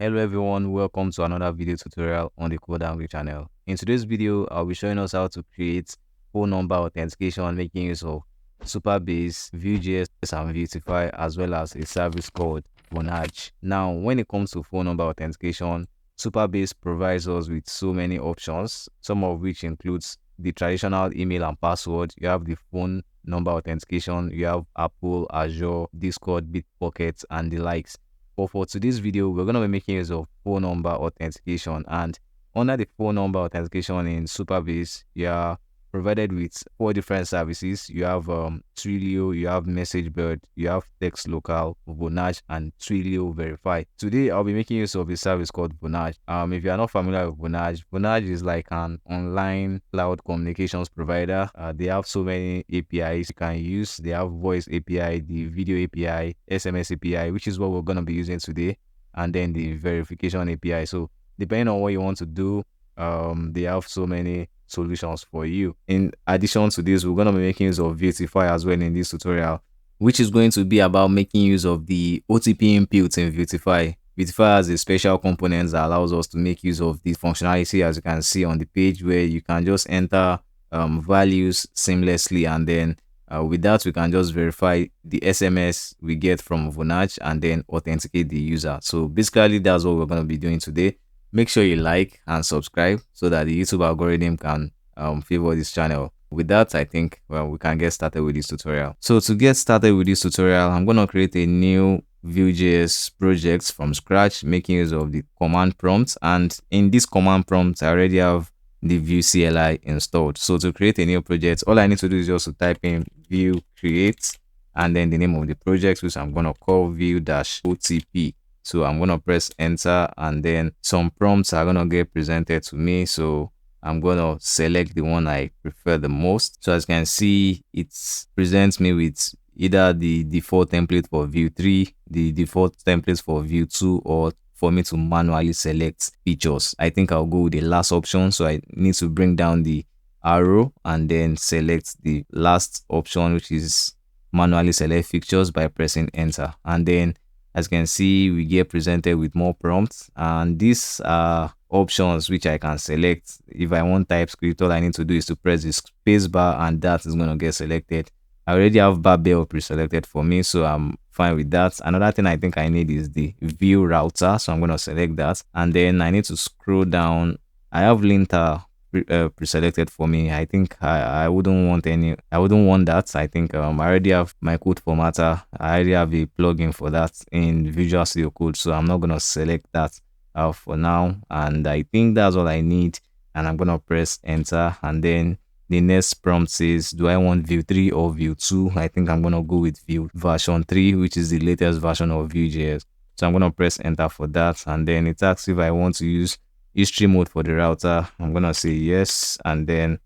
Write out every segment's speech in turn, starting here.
Hello everyone, welcome to another video tutorial on the Code Angle channel. In today's video, I'll be showing us how to create phone number authentication making use of Supabase, Vue.js and Vuetify, as well as a service called Vonage. Now, when it comes to phone number authentication, Supabase provides us with so many options, some of which includes the traditional email and password. You have the phone number authentication, you have Apple, Azure, Discord, Bitbucket, and the likes. But for today's video, we're going to be making use of phone number authentication. And under the phone number authentication in Supabase, you are provided with 4 different services. You have Twilio, you have MessageBird, you have Text Local, Vonage, and Twilio Verify. Today, I'll be making use of a service called Vonage. If you are not familiar with Vonage, Vonage is like an online cloud communications provider. They have so many APIs you can use. They have voice API, the video API, SMS API, which is what we're going to be using today, and then the verification API. So depending on what you want to do, they have so many solutions for you. In addition to this, we're going to be making use of Vuetify as well in this tutorial, which is going to be about making use of the OTP input in Vuetify. Vuetify has a special component that allows us to make use of this functionality, as you can see on the page, where you can just enter values seamlessly, and then with that we can just verify the SMS we get from Vonage and then authenticate the user. So basically that's what we're going to be doing today. Make sure you like and subscribe so that the YouTube algorithm can favor this channel. With that, I think we can get started with this tutorial. So to get started with this tutorial, I'm going to create a new Vue.js project from scratch, making use of the command prompt. And in this command prompt, I already have the Vue CLI installed. So to create a new project, all I need to do is just to type in Vue create and then the name of the project, which I'm going to call Vue-OTP. So I'm going to press enter, and then some prompts are going to get presented to me. So I'm going to select the one I prefer the most. So as you can see, it presents me with either the default template for Vue 3, the default template for Vue 2, or for me to manually select features. I think I'll go with the last option. So I need to bring down the arrow and then select the last option, which is manually select features, by pressing enter. And then as you can see, we get presented with more prompts, and these are options which I can select. If I want TypeScript, all I need to do is to press the space bar and that is going to get selected. I already have Babel pre-selected for me, so I'm fine with that. Another thing I think I need is the Vue router, so I'm going to select that. And then I need to scroll down. I have linter pre-selected for me. I think I wouldn't want that. I think I already have my code formatter. I already have a plugin for that in Visual Studio Code, so I'm not going to select that for now. And I think that's all I need, and I'm going to press enter. And then the next prompt says, do I want Vue 3 or Vue 2? I think I'm going to go with Vue version 3, which is the latest version of Vue.js. So I'm going to press enter for that, and then it asks if I want to use history mode for the router. I'm gonna say yes, and then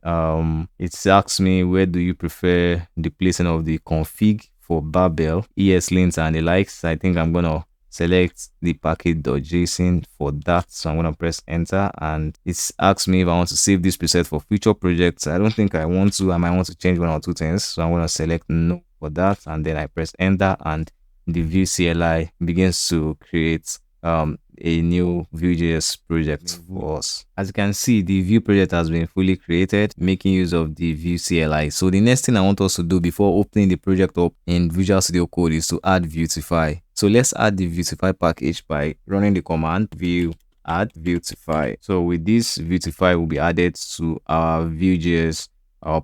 it asks me, where do you prefer the placing of the config for Babel, ESLint and the likes. I think I'm gonna select the package.json for that, so I'm gonna press enter, and it asks me if I want to save this preset for future projects. I don't think I want to. I might want to change 1 or 2 things, so I'm gonna select no for that, and then I press enter, and the Vue CLI begins to create a new Vue.js project for us. As you can see, the Vue project has been fully created, making use of the Vue CLI. So the next thing I want us to do before opening the project up in Visual Studio Code is to add Vuetify. So let's add the Vuetify package by running the command vue add Vuetify. So with this, Vuetify will be added to our Vue.js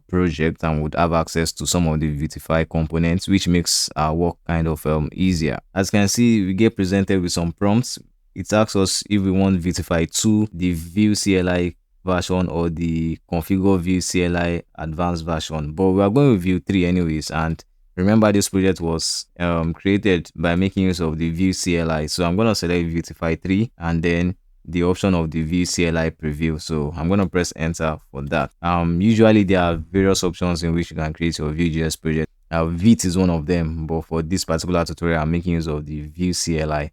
project and would have access to some of the Vuetify components, which makes our work kind of easier. As you can see, we get presented with some prompts. It asks us if we want Vuetify 2, the Vue CLI version, or the configure Vue CLI advanced version, but we are going with Vue 3 anyways. And remember, this project was created by making use of the Vue CLI, so I'm going to select Vuetify 3 and then the option of the Vue CLI preview. So I'm going to press enter for that. Usually there are various options in which you can create your Vue.js project. Vite is one of them, but for this particular tutorial, I'm making use of the Vue CLI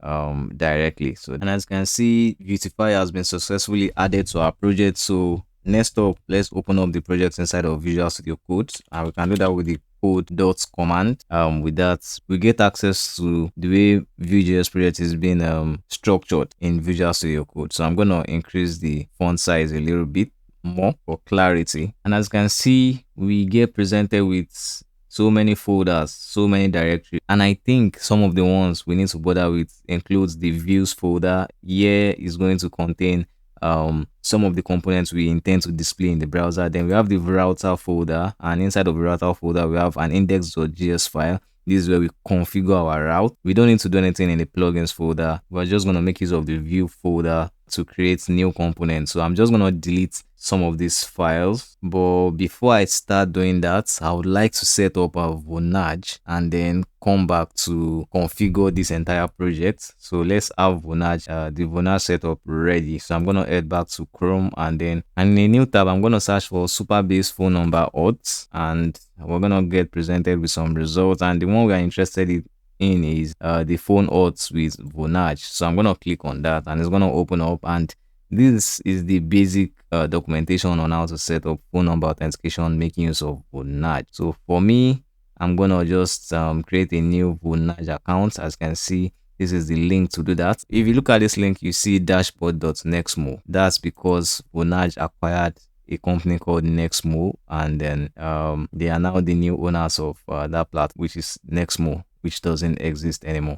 directly. So, and as you can see, Vuetify has been successfully added to our project. So next up, let's open up the project inside of Visual Studio Code, and we can do that with the code.command. With that, we get access to the way Vue.js project is being structured in Visual Studio Code. So I'm gonna increase the font size a little bit more for clarity. And as you can see, we get presented with so many folders, so many directories, and I think some of the ones we need to bother with includes the views folder. Here is going to contain some of the components we intend to display in the browser. Then we have the router folder, and inside of the router folder we have an index.js file. This is where we configure our route. We don't need to do anything in the plugins folder. We're just going to make use of the view folder to create new components. So I'm just going to delete some of these files. But before I start doing that, I would like to set up a Vonage and then come back to configure this entire project. So let's have Vonage, the Vonage setup ready. So I'm going to head back to Chrome, and in a new tab, I'm going to search for Supabase phone number auth, and we're going to get presented with some results. And the one we are interested in is the phone auth with Vonage. So I'm going to click on that, and it's going to open up, and this is the basic documentation on how to set up phone number authentication making use of Vonage. So for me, I'm gonna just create a new Vonage account. As you can see, this is the link to do that. If you look at this link, you see dashboard.nextmo. That's because Vonage acquired a company called Nextmo, and then they are now the new owners of that platform, which is Nextmo, which doesn't exist anymore.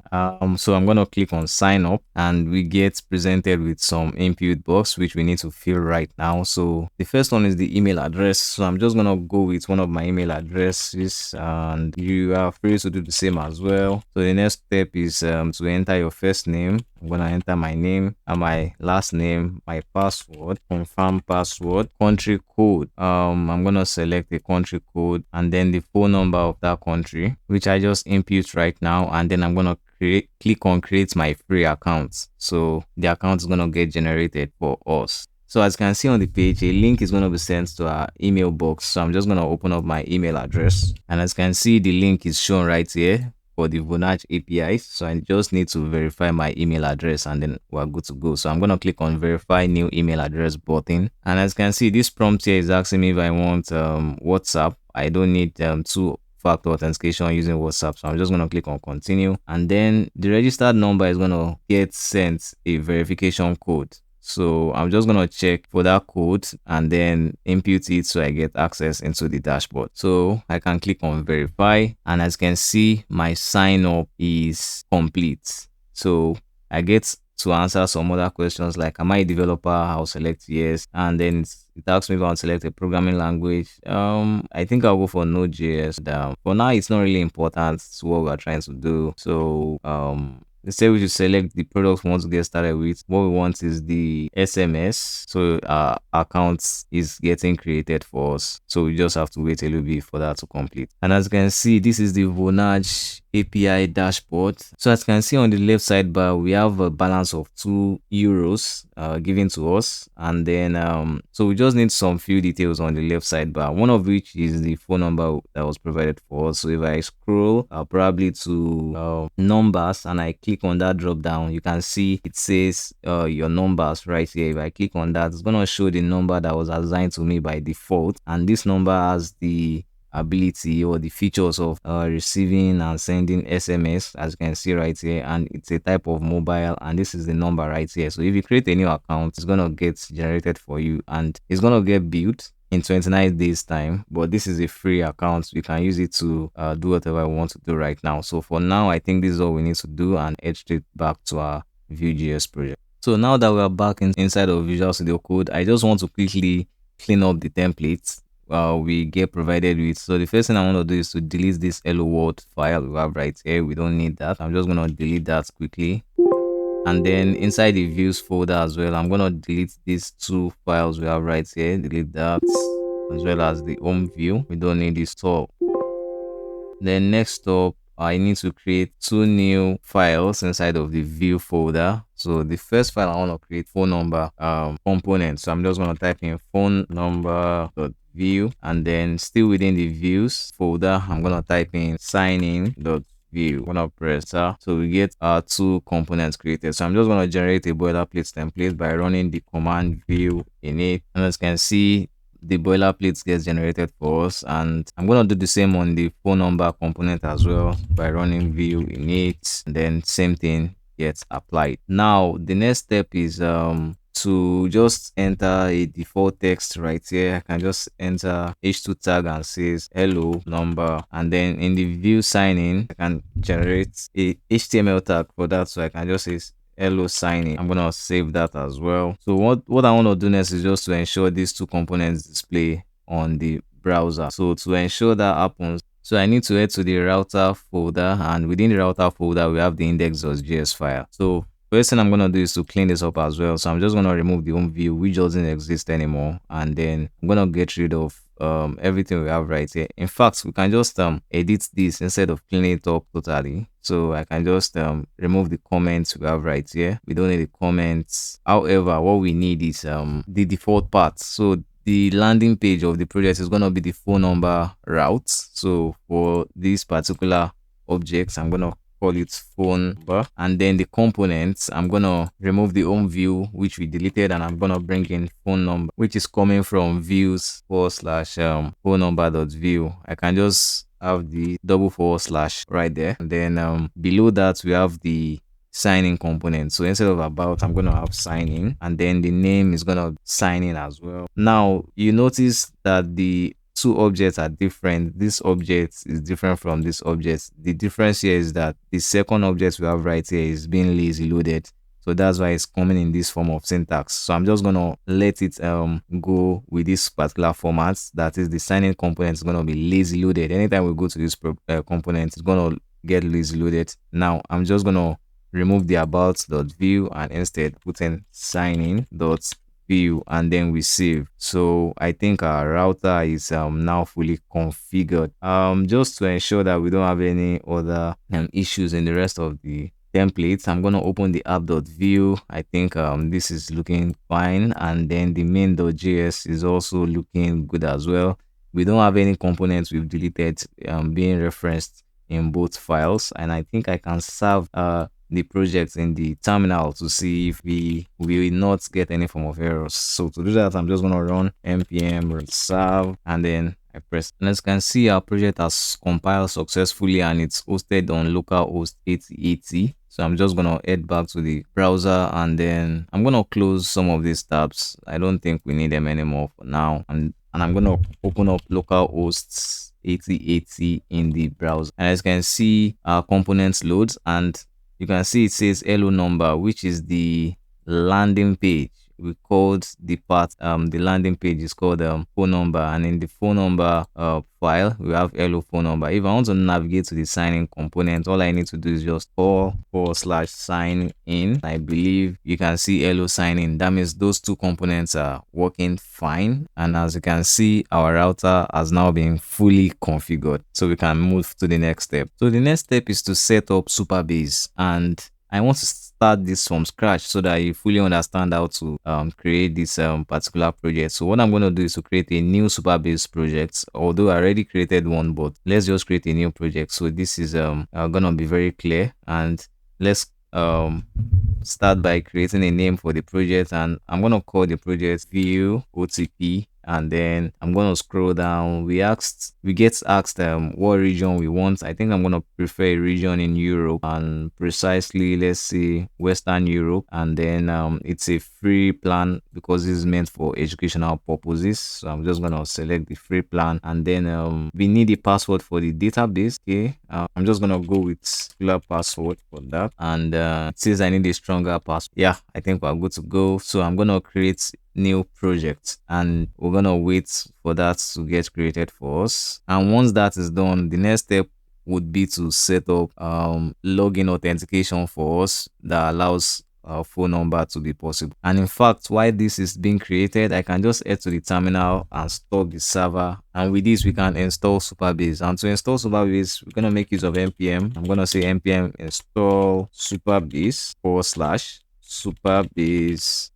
So I'm gonna click on sign up, and we get presented with some input box which we need to fill right now. So the first one is the email address. So I'm just gonna go with one of my email addresses, and you are free to do the same as well. So the next step is to enter your first name. I'm gonna enter my name and my last name, my password, confirm password, country code. I'm gonna select a country code, and then the phone number of that country, which I just input right now, and then I'm gonna click on create my free account. So the account is gonna get generated for us. So as you can see on the page, a link is going to be sent to our email box. So I'm just going to open up my email address, and as you can see, the link is shown right here for the Vonage API. So I just need to verify my email address, and then we're good to go. So I'm going to click on verify new email address button, and as you can see, this prompt here is asking me if I want WhatsApp. I don't need two-factor authentication using WhatsApp, so I'm just going to click on continue, and then the registered number is going to get sent a verification code. So I'm just going to check for that code and then input it so I get access into the dashboard. So I can click on verify, and as you can see, my sign up is complete. So I get to answer some other questions like, am I a developer? I'll select yes, and then it asks me if I want to select a programming language. I think I'll go for Node.js. For now, it's not really important to what we're trying to do. So instead, we should select the products we want to get started with. What we want is the SMS. So our account is getting created for us. So we just have to wait a little bit for that to complete. And as you can see, this is the Vonage API dashboard. So as you can see on the left sidebar, we have a balance of €2 given to us. And then so we just need some few details on the left sidebar, one of which is the phone number that was provided for us. So if I scroll probably to numbers, and I click on that drop down, you can see it says your numbers right here. If I click on that, it's going to show the number that was assigned to me by default, and this number has the ability or the features of receiving and sending SMS, as you can see right here, and it's a type of mobile, and this is the number right here. So if you create a new account, it's gonna get generated for you, and it's gonna get built in 29 days time. But this is a free account, we can use it to do whatever we want to do right now. So for now, I think this is all we need to do, and head straight back to our Vue.js project. So now that we are back inside of Visual Studio Code, I just want to quickly clean up the templates we get provided with. So the first thing I want to do is to delete this hello world file we have right here. We don't need that. I'm just going to delete that quickly, and then inside the views folder as well, I'm going to delete these two files we have right here. Delete that, as well as the home view. We don't need this top. Then next up, I need to create two new files inside of the view folder. So the first file I want to create phone number component. So I'm just going to type in phone number.view, and then still within the views folder, I'm going to type in signin.view. I'm going to press that. So we get our two components created. So I'm just going to generate a boilerplate template by running the command view init, and as you can see, the boilerplate gets generated for us, and I'm going to do the same on the phone number component as well by running view init, and then same thing gets applied. Now the next step is to just enter a default text right here. I can just enter h2 tag and says hello number, and then in the view signing I can generate a HTML tag for that, so I can just say hello signing. I'm gonna save that as well. So what I want to do next is just to ensure these two components display on the browser. So to ensure that happens, so I need to head to the router folder, and within the router folder we have the index.js file. So first thing I'm gonna do is to clean this up as well. So I'm just gonna remove the home view, which doesn't exist anymore, and then I'm gonna get rid of everything we have right here. In fact, we can just edit this instead of cleaning it up totally. So I can just remove the comments we have right here. We don't need the comments. However, what we need is the default part. So the landing page of the project is going to be the phone number route. So for this particular object, I'm going to call it phone number, and then the components, I'm going to remove the home view, which we deleted, and I'm going to bring in phone number, which is coming from views /phone number.view. I can just have the // right there, and then below that we have the sign-in component. So instead of about, I'm going to have sign-in, and then the name is going to sign in as well. Now you notice that the two objects are different. This object is different from this object. The difference here is that the second object we have right here is being lazy loaded. So that's why it's coming in this form of syntax. So I'm just going to let it go with this particular format. That is, the sign-in component is going to be lazy loaded. Anytime we go to this component, it's going to get lazy loaded. Now I'm just going to remove the about.view and instead put in signin.view, and then we save. So I think our router is now fully configured. Just to ensure that we don't have any other issues in the rest of the templates, I'm going to open the app.view. I think this is looking fine, and then the main.js is also looking good as well. We don't have any components we've deleted being referenced in both files, and I think I can serve the project in the terminal to see if we will not get any form of errors. So to do that, I'm just going to run npm serve, and then I press, and as you can see, our project has compiled successfully and it's hosted on localhost 8080. So I'm just going to head back to the browser, and then I'm going to close some of these tabs. I don't think we need them anymore for now, and I'm going to open up localhost 8080 in the browser, and as you can see, our components loads, and you can see it says hello number, which is the landing page. We called the part the landing page is called phone number, and in the phone number file we have hello phone number. If I want to navigate to the sign-in component, all I need to do is just /sign in. I believe you can see hello sign in. That means those two components are working fine, and as you can see, our router has now been fully configured, so we can move to the next step. So the next step is to set up Supabase, and I want to start this from scratch so that you fully understand how to create this particular project. So what I'm going to do is to create a new Supabase project, although I already created one, but let's just create a new project. So this is going to be very clear, and let's start by creating a name for the project, and I'm going to call the project VueOTP. And then I'm going to scroll down. We get asked what region we want. I think I'm going to prefer a region in Europe, and precisely, let's say Western Europe. And then it's a free plan because this is meant for educational purposes. So I'm just going to select the free plan, and then we need a password for the database. Okay, I'm just going to go with regular password for that, and it says I need a stronger password. Yeah, I think we're good to go. So I'm going to create new project, and we're gonna wait for that to get created for us. And once that is done, the next step would be to set up login authentication for us that allows our phone number to be possible. And in fact, while this is being created, I can just head to the terminal and stop the server, and with this we can install Supabase. And to install Supabase, we're gonna make use of npm. I'm gonna say npm install supabase /supabase-js.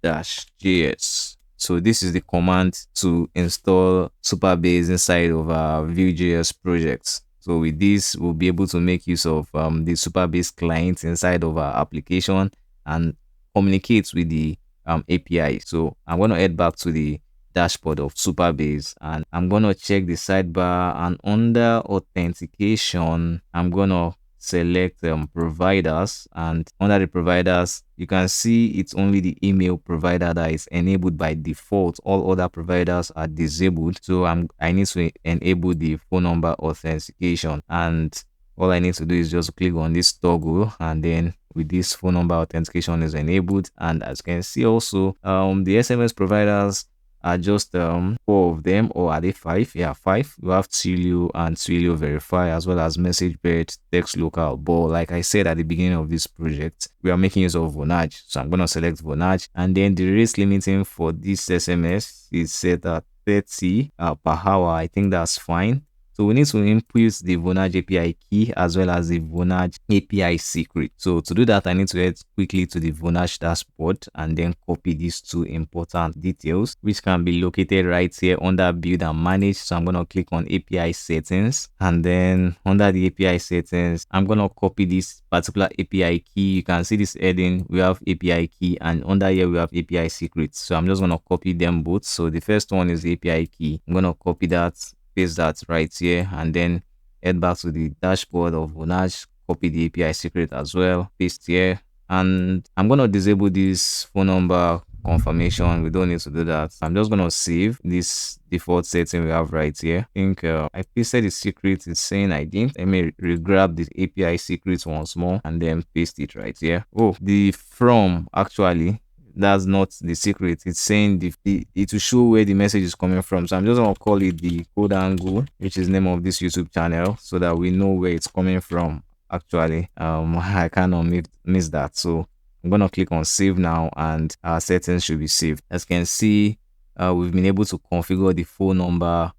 So this is the command to install Supabase inside of our Vue.js projects. So with this, we'll be able to make use of the Supabase client inside of our application and communicate with the API. So I'm going to head back to the dashboard of Supabase, and I'm gonna check the sidebar, and under authentication I'm gonna select providers, and under the providers you can see it's only the email provider that is enabled by default. All other providers are disabled, so I need to enable the phone number authentication, and all I need to do is just click on this toggle, and then with this phone number authentication is enabled. And as you can see also, the SMS providers are just 4 of them, or are they 5? Yeah, 5. We have Twilio and Twilio Verify, as well as MessageBird, Text Local. But like I said at the beginning of this project, we are making use of Vonage, so I'm gonna select Vonage, and then the rate limiting for this SMS is set at 30 per hour. I think that's fine. So we need to input the Vonage API key as well as the Vonage API secret. So to do that, I need to head quickly to the Vonage dashboard and then copy these 2 important details, which can be located right here under build and manage. So I'm going to click on API settings, and then under the API settings, I'm going to copy this particular API key. You can see this heading, we have API key, and under here we have API secrets. So I'm just going to copy them both. So the first one is the API key. I'm going to copy that, paste that right here, and then head back to the dashboard of Vonage, copy the API secret as well, paste here, and I'm going to disable this phone number confirmation. We don't need to do that. I'm just going to save this default setting we have right here. I think I pasted the secret. It's saying I didn't. Let me re-grab the API secret once more and then paste it right here. Oh, the from, actually that's not the secret. It's saying it will show where the message is coming from. So I'm just gonna call it the code angle, which is the name of this YouTube channel, so that we know where it's coming from. Actually, I cannot miss that. So I'm gonna click on save now, and our settings should be saved. As you can see, we've been able to configure the phone number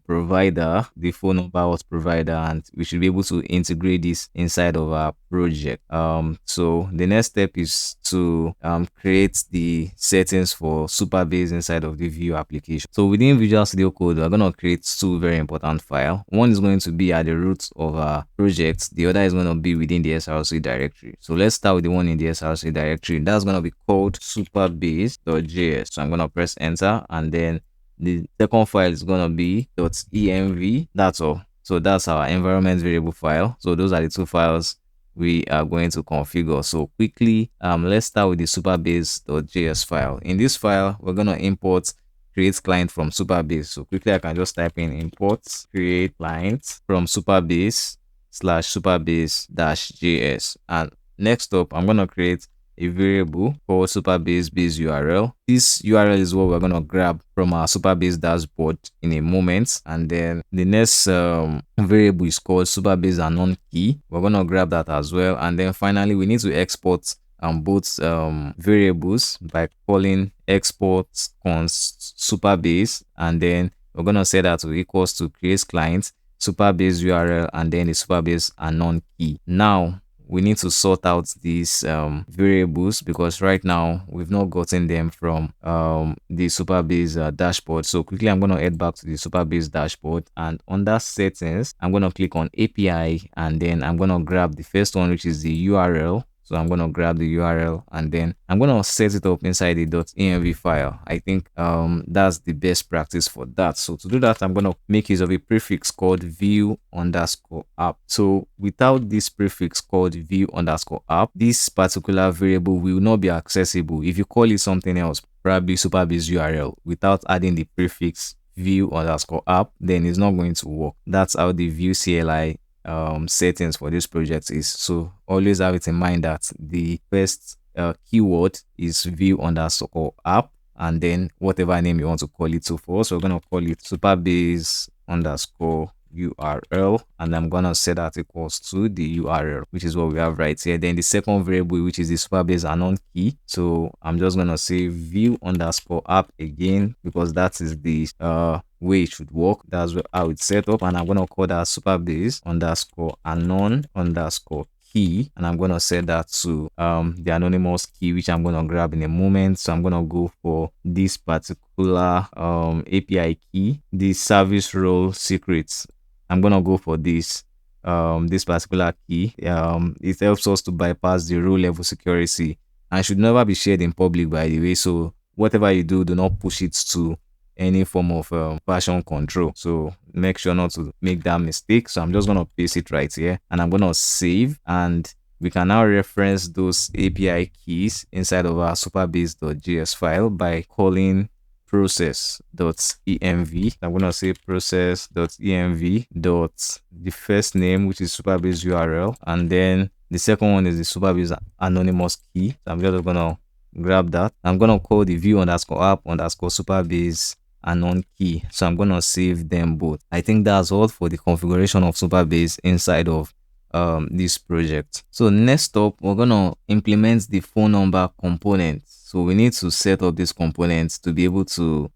provider, the phone number was provider, and we should be able to integrate this inside of our project. So the next step is to create the settings for Supabase inside of the Vue application. So within Visual Studio Code, we're going to create 2 very important files. One is going to be at the root of our project, the other is going to be within the src directory. So let's start with the one in the src directory. That's going to be called supabase.js. So I'm going to press enter, and then the second file is going to be .env. That's all. So that's our environment variable file. So those are the 2 files we are going to configure. So quickly, let's start with the supabase.js file. In this file, we're going to import create client from Supabase. So quickly, I can just type in import create client from Supabase /supabase-js. And next up, I'm going to create a variable called Supabase base URL. This URL is what we're going to grab from our Supabase dashboard in a moment. And then the next variable is called Supabase unknown key. We're going to grab that as well. And then finally, we need to export both variables by calling export const Supabase, and then we're going to set that to equals to create client Supabase URL and then the Supabase unknown key. Now we need to sort out these variables, because right now we've not gotten them from the Supabase dashboard. So quickly, I'm going to head back to the Supabase dashboard, and under settings, I'm going to click on API, and then I'm going to grab the first one, which is the URL. So I'm going to grab the URL, and then I'm going to set it up inside the .env file. I think that's the best practice for that. So to do that, I'm going to make use of a prefix called view_app. So without this prefix called view_app, this particular variable will not be accessible. If you call it something else, probably Supabase URL, without adding the prefix view_app, then it's not going to work. That's how the Vue CLI settings for this project is. So always have it in mind that the first keyword is view_app, and then whatever name you want to call it. So for us, we're going to call it Supabase_URL, and I'm going to set that equals to the URL, which is what we have right here. Then the second variable, which is the Supabase unknown key. So I'm just going to say view_app again, because that is the way it should work. That's how it's set up, and I'm going to call that Supabase_unknown_key, and I'm going to set that to the anonymous key, which I'm going to grab in a moment. So I'm going to go for this particular API key, the service role secrets. I'm going to go for this particular key. It helps us to bypass the role level security, and should never be shared in public, by the way. So whatever you do, do not push it to any form of version control. So make sure not to make that mistake. So I'm just going to paste it right here and I'm going to save, and we can now reference those API keys inside of our supabase.js file by calling process.env. I'm going to say process.env dot the first name, which is Supabase URL, and then the second one is the Supabase anonymous key. So I'm just going to grab that. I'm going to call the view underscore app underscore Supabase anon key. So I'm going to save them both. I think that's all for the configuration of Supabase inside of this project. So next up, we're gonna implement the phone number component. So we need to set up this component to be able to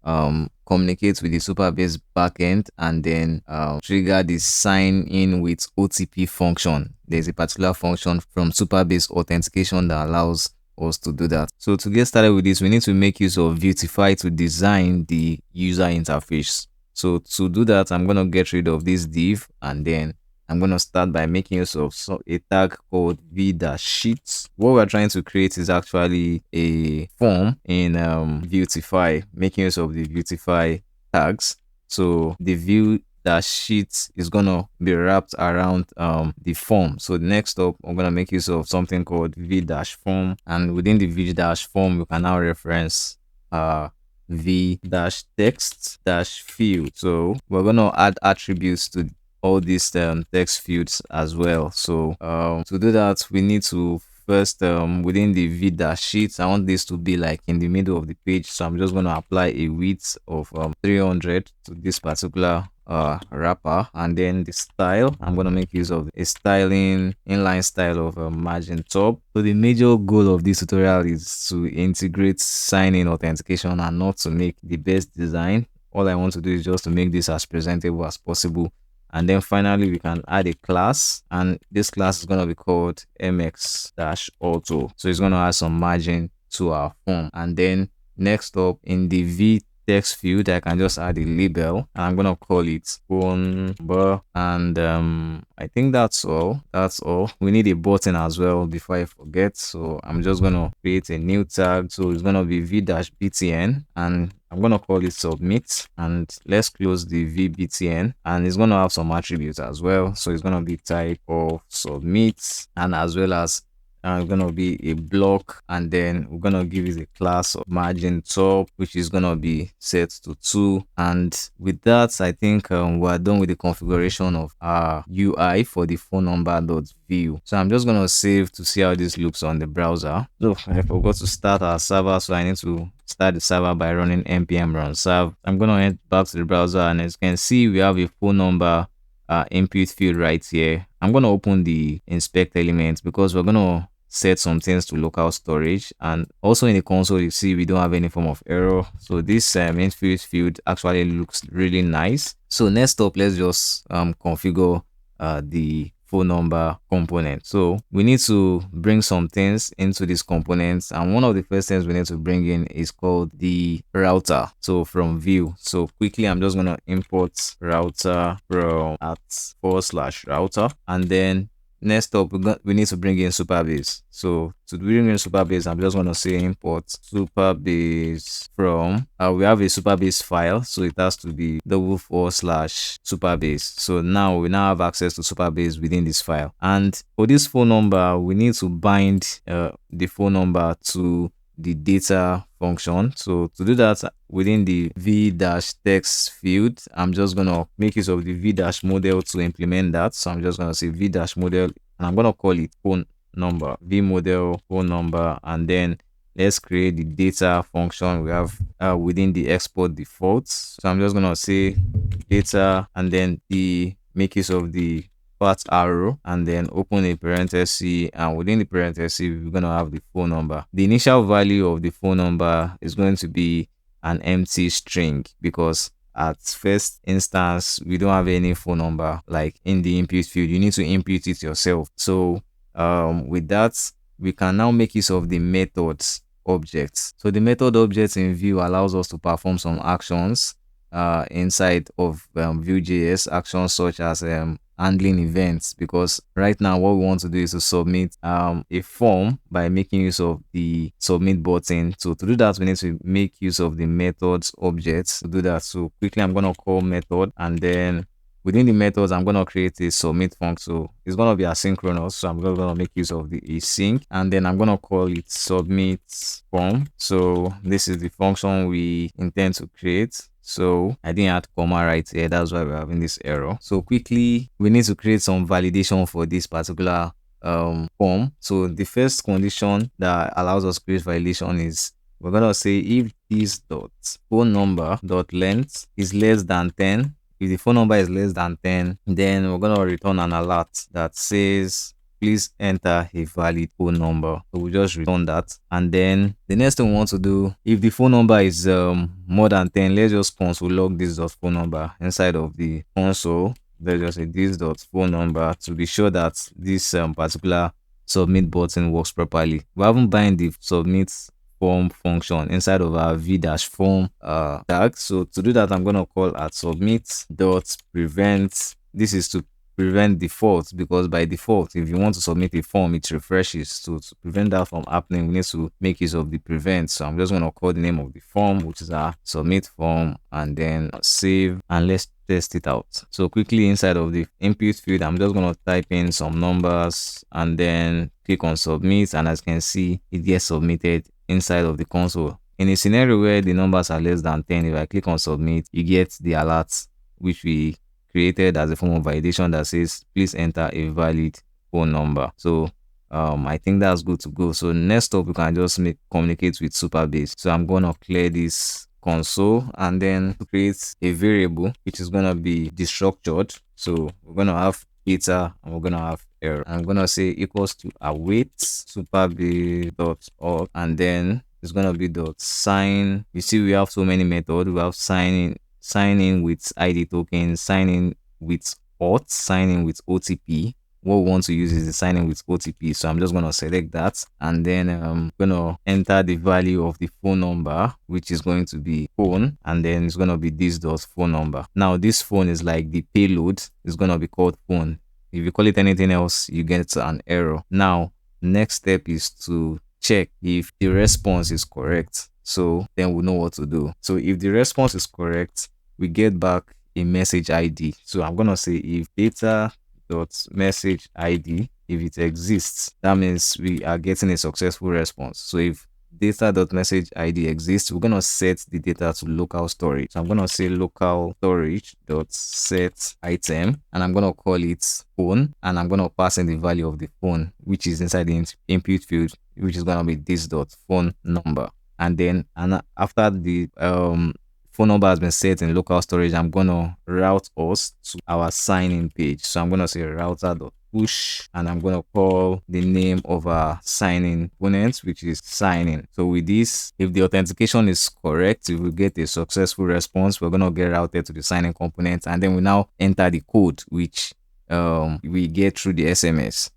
communicate with the Supabase backend and then trigger the sign in with OTP function. There's a particular function from Supabase Authentication that allows us to do that. So to get started with this, we need to make use of Vuetify to design the user interface. So to do that, I'm gonna get rid of this div, and then I'm going to start by making use of a tag called v-sheets. What we're trying to create is actually a form in Vuetify, making use of the Vuetify tags. So the view-sheet is going to be wrapped around the form. So next up, I'm going to make use of something called v-form, and within the v-form, we can now reference v-text-field. So we're going to add attributes to all these text fields as well. So to do that, we need to first within the v-sheet, I want this to be like in the middle of the page. So I'm just going to apply a width of 300 to this particular wrapper, and then the style, I'm going to make use of a styling inline style of margin top. So the major goal of this tutorial is to integrate sign-in authentication and not to make the best design. All I want to do is just to make this as presentable as possible. And then finally, we can add a class, and this class is going to be called mx-auto. So it's going to add some margin to our form. And then next up, in the v text field, I can just add a label, and I'm going to call it phone number. And I think that's all. We need a button as well before I forget. So I'm just going to create a new tag. So it's going to be v-btn, and I'm going to call it submit, and let's close the vbtn, and it's going to have some attributes as well. So it's going to be type of submit, and as well as it's going to be a block, and then we're going to give it a class of margin top, which is going to be set to 2. And with that, I think we're done with the configuration of our UI for the phone number.view. So I'm just going to save to see how this looks on the browser. So I forgot to start our server, so I need to start the server by running npm run serve. I'm going to head back to the browser, and as you can see, we have a phone number input field right here. I'm going to open the inspect element because we're going to set some things to local storage, and also in the console you see we don't have any form of error. So this input field actually looks really nice. So next up, let's just configure the phone number component. So we need to bring some things into these components, and one of the first things we need to bring in is called the router. So from Vue, so quickly I'm just going to import router from @/router, and then next up we need to bring in Supabase. So to bring in Supabase, I'm just going to say import Supabase from we have a Supabase file, so it has to be /Supabase. So now we have access to Supabase within this file, and for this phone number we need to bind the phone number to the data function. So to do that, within the v-text field, I'm just going to make use of the v-model to implement that. So I'm just going to say v-model, and I'm going to call it phone number, v-model phone number, and then let's create the data function we have within the export defaults. So I'm just going to say data, and then make use of the fat arrow, and then open a parenthesis, and within the parenthesis we're going to have the phone number. The initial value of the phone number is going to be an empty string, because at first instance we don't have any phone number like in the input field. You need to input it yourself. So with that, we can now make use of the methods objects. So the method objects in Vue allows us to perform some actions inside of Vue.js, actions such as handling events, because right now what we want to do is to submit a form by making use of the submit button. So to do that, we need to make use of the methods objects to do that. So quickly, I'm going to call method, and then within the methods, I'm going to create a submit function. So it's going to be asynchronous. So I'm going to make use of the async, and then I'm going to call it submit form. So this is the function we intend to create. So I didn't add comma right here. That's why we're having this error. So quickly, we need to create some validation for this particular form. So the first condition that allows us to create validation is we're going to say if this dot phone number dot length is less than 10. If the phone number is less than 10, then we're going to return an alert that says please enter a valid phone number. So we just return that. And then the next thing we want to do, if the phone number is more than 10, let's just console log this dot phone number inside of the console. Let's just say this dot phone number to be sure that this particular submit button works properly. We haven't bind the submit form function inside of our v-form tag. So to do that, I'm going to call at submit dot prevent. This is to prevent default, because by default, if you want to submit a form, it refreshes. So to prevent that from happening, we need to make use of the prevent. So I'm just going to call the name of the form, which is our submit form, and then save, and let's test it out. So quickly, inside of the input field, I'm just going to type in some numbers and then click on submit, and as you can see, it gets submitted inside of the console. In a scenario where the numbers are less than 10, if I click on submit, you get the alert which we created as a form of validation that says please enter a valid phone number. So I think that's good to go. So next up, we can just communicate with Supabase. So I'm going to clear this console and then create a variable which is going to be destructured. So we're going to have data and we're going to have error. I'm going to say equals to await supabase.auth, and then it's going to be dot sign. You see, we have so many methods. We have sign in with ID token, sign in with auth, sign in with OTP. What we want to use is the sign in with OTP. So I'm just going to select that, and then I'm going to enter the value of the phone number, which is going to be phone, and then it's going to be this dot phone number. Now this phone is like the payload. It's going to be called phone. If you call it anything else, you get an error. Now next step is to check if the response is correct. So then we know what to do. So if the response is correct, we get back a message ID. So I'm going to say if data.message ID, if it exists, that means we are getting a successful response. So if data.message ID exists, we're going to set the data to local storage. So I'm going to say local storage.set item, and I'm going to call it phone, and I'm going to pass in the value of the phone, which is inside the input field, which is going to be this dot phone number. And then after the phone number has been set in local storage, I'm going to route us to our sign-in page. So I'm going to say router.push, and I'm going to call the name of our sign-in component, which is sign-in. So with this, if the authentication is correct, if we get a successful response, we're going to get routed to the sign-in component, and then we now enter the code, which we get through the SMS.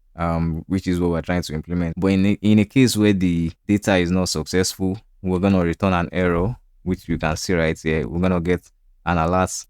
Which is what we're trying to implement. But in a case where the data is not successful, we're going to return an error, which you can see right here. We're going to get an alert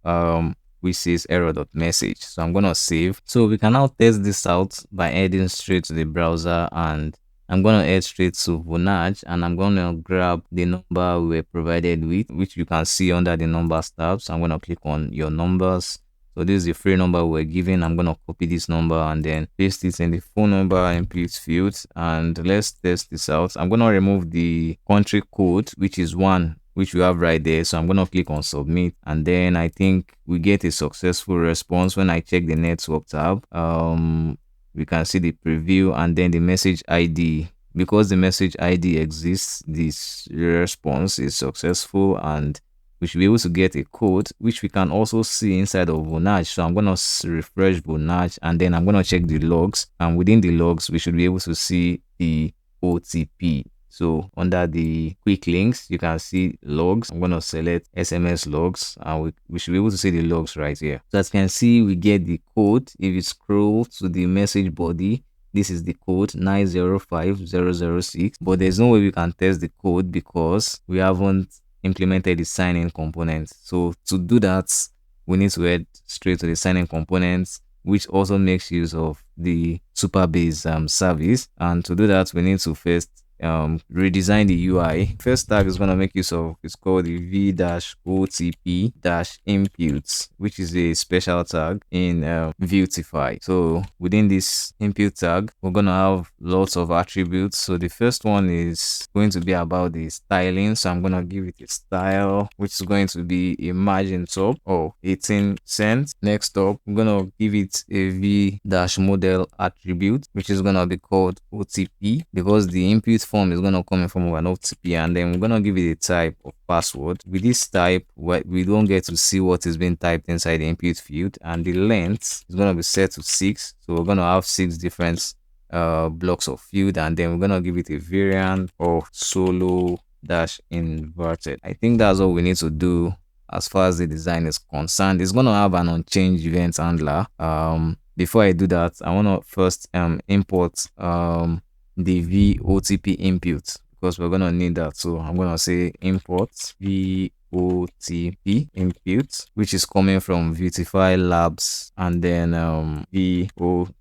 which says error.message. So I'm going to save. So we can now test this out by heading straight to the browser, and I'm going to head straight to Vonage, and I'm going to grab the number we were provided with, which you can see under the numbers tab. So I'm going to click on your numbers. So this is the free number we're given. I'm going to copy this number and then paste it in the phone number input field, and let's test this out. I'm going to remove the country code, which is 1, which we have right there. So I'm going to click on submit, and then I think we get a successful response. When I check the network tab, we can see the preview and then the message ID. Because the message ID exists, this response is successful, and we should be able to get a code, which we can also see inside of Vonage. So I'm going to refresh Vonage, and then I'm going to check the logs, and within the logs, we should be able to see the OTP. So under the quick links, you can see logs. I'm going to select SMS logs, and we should be able to see the logs right here. So as you can see, we get the code. If you scroll to the message body, this is the code 905006, but there's no way we can test the code because we haven't implemented the sign-in component. So to do that, we need to head straight to the sign-in components, which also makes use of the Supabase service. And to do that, we need to first redesign the UI. First tag is going to make use of, it's called the v-otp-inputs, which is a special tag in Vuetify. So within this input tag, we're going to have lots of attributes. So the first one is going to be about the styling. So I'm going to give it a style, which is going to be a margin top of 18 cents. Next up, I'm going to give it a v-model attribute, which is going to be called OTP, because the input form is going to come in form of an OTP, and then we're going to give it a type of password. With this type, we don't get to see what is being typed inside the input field, and the length is going to be set to 6. So we're going to have 6 different blocks of field, and then we're going to give it a variant of solo dash inverted. I think that's all we need to do as far as the design is concerned. It's going to have an unchanged event handler. Before I do that, I want to first import the VOTP input, because we're going to need that. So I'm going to say import VOTP input, which is coming from Vuetify Labs, and then VOTP.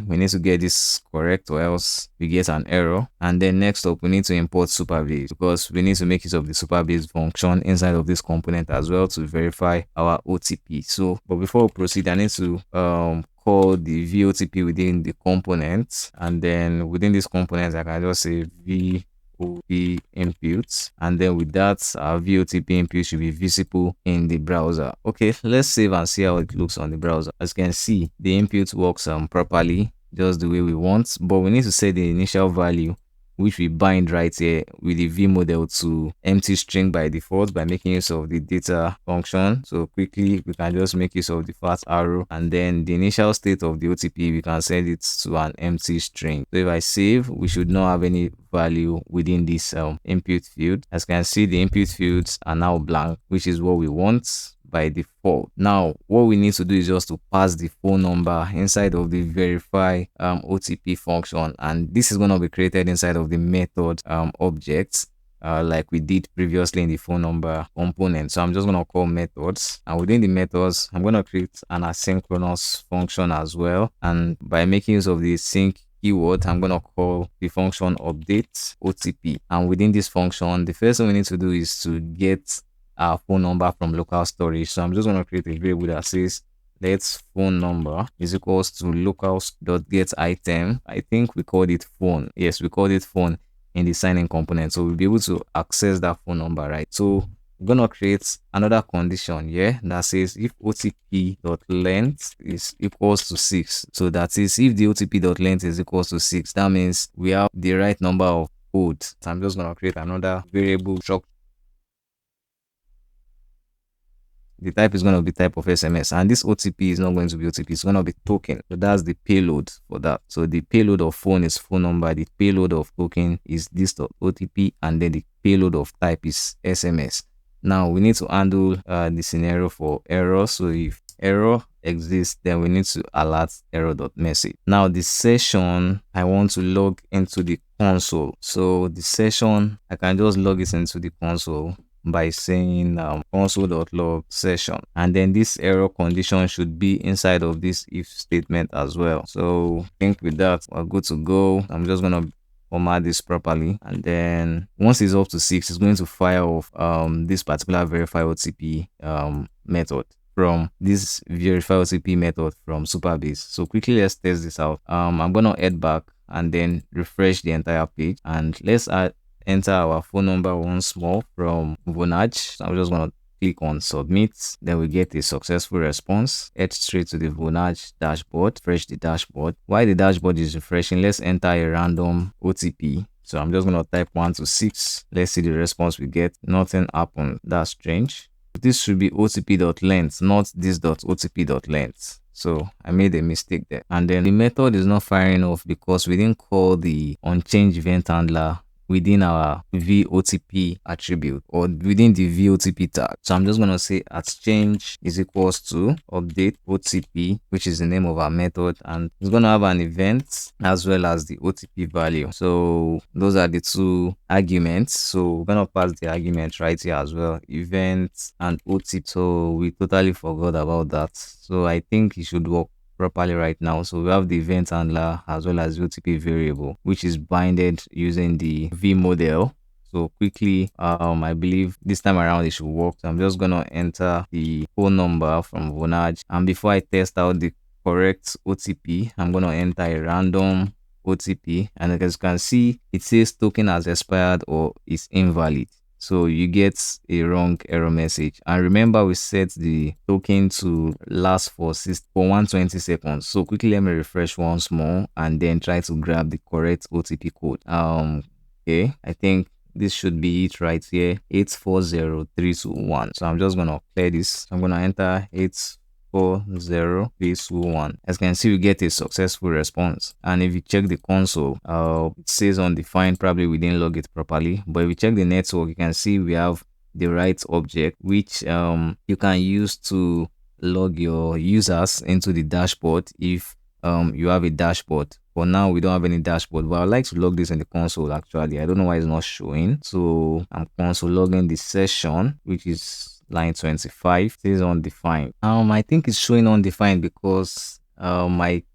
We need to get this correct, or else we get an error. And then next up, we need to import Supabase, because we need to make use of the Supabase function inside of this component as well to verify our OTP. So, but before we proceed, I need to call the VOTP within the component, and then within this component I can just say VOTP inputs, and then with that our VOTP input should be visible in the browser. Okay, let's save and see how it looks on the browser. As you can see, the input works properly, just the way we want, but we need to set the initial value, which we bind right here with the v model, to empty string by default by making use of the data function. So quickly we can just make use of the fat arrow, and then the initial state of the OTP, we can set it to an empty string. So if I save, we should not have any value within this input field. As you can see, the input fields are now blank, which is what we want by default. Now what we need to do is just to pass the phone number inside of the verify OTP function, and this is going to be created inside of the method objects, like we did previously in the phone number component. So I'm just going to call methods, and within the methods I'm going to create an asynchronous function as well, and by making use of the sync keyword, I'm going to call the function update OTP. And within this function, the first thing we need to do is to get our phone number from local storage. So I'm just going to create a variable that says let's phone number is equals to locals.getItem. I think we called it phone. Yes, we called it phone in the signing component, so we'll be able to access that phone number, right? So we're gonna create another condition here that says if OTP.length is equals to 6. So that is, if the OTP.length is equals to 6, that means we have the right number of code. So I'm just gonna create another variable structure. The type is going to be type of SMS, and this OTP is not going to be OTP, it's going to be token. So that's the payload for that. So the payload of phone is phone number, the payload of token is this OTP, and then the payload of type is SMS. Now we need to handle the scenario for error. So if error exists, then we need to alert error.message. Now the session, I want to log into the console. So the session, I can just log it into the console by saying console.log session, and then this error condition should be inside of this if statement as well. So I think with that we're good to go. I'm just gonna format this properly, and then once it's up to 6, it's going to fire off this particular verify OTP method from this verify OTP method from Supabase. So quickly let's test this out. I'm gonna head back and then refresh the entire page, and let's enter our phone number once more from Vonage. So I'm just going to click on submit. Then we get a successful response. Head straight to the Vonage dashboard, refresh the dashboard. While the dashboard is refreshing, let's enter a random OTP. So I'm just going to type 1 to 6. Let's see the response we get. Nothing happened. That's strange. This should be OTP.length, not this.otp.length. So I made a mistake there. And then the method is not firing off because we didn't call the unchanged event handler within our VOTP attribute or within the VOTP tag. So I'm just going to say at change is equals to update OTP, which is the name of our method, and it's going to have an event as well as the OTP value. So those are the two arguments. So we're going to pass the argument right here as well, event and OTP. So we totally forgot about that. So I think it should work properly right now. So we have the event handler as well as the OTP variable, which is binded using the V model. So quickly, I believe this time around it should work. So I'm just gonna enter the phone number from Vonage, and before I test out the correct OTP, I'm gonna enter a random OTP, and as you can see, it says token has expired or is invalid. So you get a wrong error message. And remember, we set the token to last for 120 seconds. So quickly let me refresh once more and then try to grab the correct OTP code. Okay, I think this should be it right here, 840321. So I'm just gonna clear this. I'm gonna enter 840321. As you can see, we get a successful response. And if you check the console, it says undefined. Probably we didn't log it properly. But if you check the network, you can see we have the right object, which you can use to log your users into the dashboard if you have a dashboard. For now, we don't have any dashboard, but I'd like to log this in the console. Actually, I don't know why it's not showing. So I'm console logging the session, which is line 25. It says undefined. I think it's showing undefined because I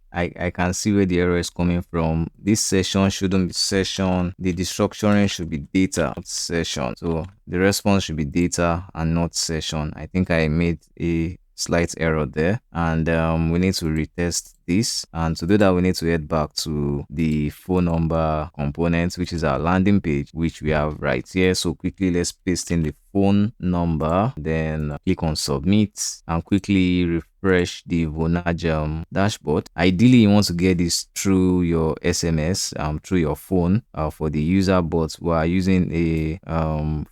can see where the error is coming from. This session shouldn't be session. The destructuring should be data, not session. So the response should be data and not session. I think I made a slight error there, and we need to retest this. And to do that, we need to head back to the phone number component, which is our landing page, which we have right here. So quickly, let's paste in the phone number, then click on submit and quickly refresh the Vonage dashboard. Ideally, you want to get this through your SMS, through your phone, for the user, but we are using a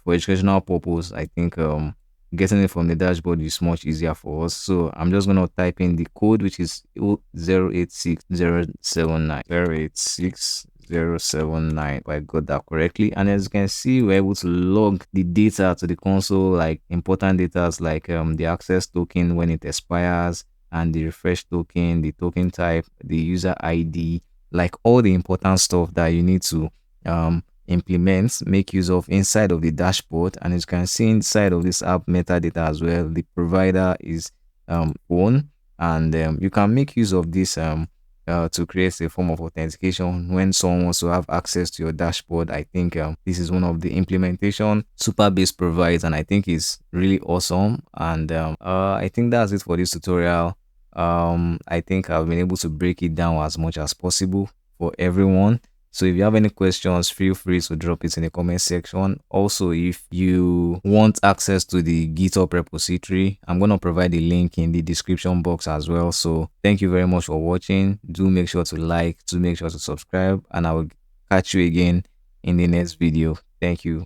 for educational purpose. I think getting it from the dashboard is much easier for us. So I'm just going to type in the code, which is 086079. 086079. If I got that correctly. And as you can see, we're able to log the data to the console, like important data like the access token when it expires, and the refresh token, the token type, the user ID, like all the important stuff that you need to implement, make use of inside of the dashboard. And as you can see inside of this app metadata as well, the provider is phone, and you can make use of this to create a form of authentication when someone wants to have access to your dashboard. I think this is one of the implementation Supabase provides, and I think it's really awesome. And I think that's it for this tutorial. I think I've been able to break it down as much as possible for everyone. So if you have any questions, feel free to drop it in the comment section. Also, if you want access to the GitHub repository, I'm going to provide the link in the description box as well. So thank you very much for watching. Do make sure to like, do make sure to subscribe, and I will catch you again in the next video. Thank you.